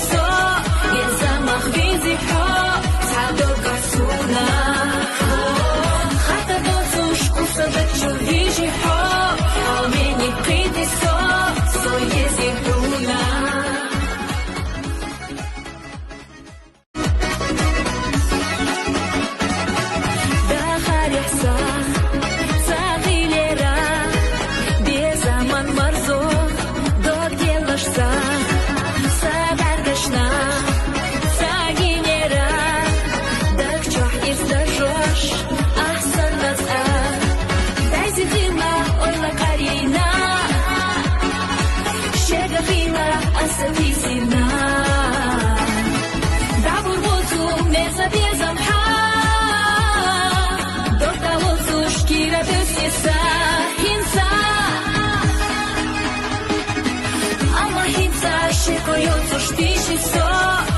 so, jetzt mach wie sie ho, zado kasuna. Хата до сушкуса да чувижи ho, а мені прийти so ezi bruna. Asafisina, da burbuzu meza bezam ha, dota wolsu shkira dösyesa hinsa, ama hinsa shekoyotsu shtishi so.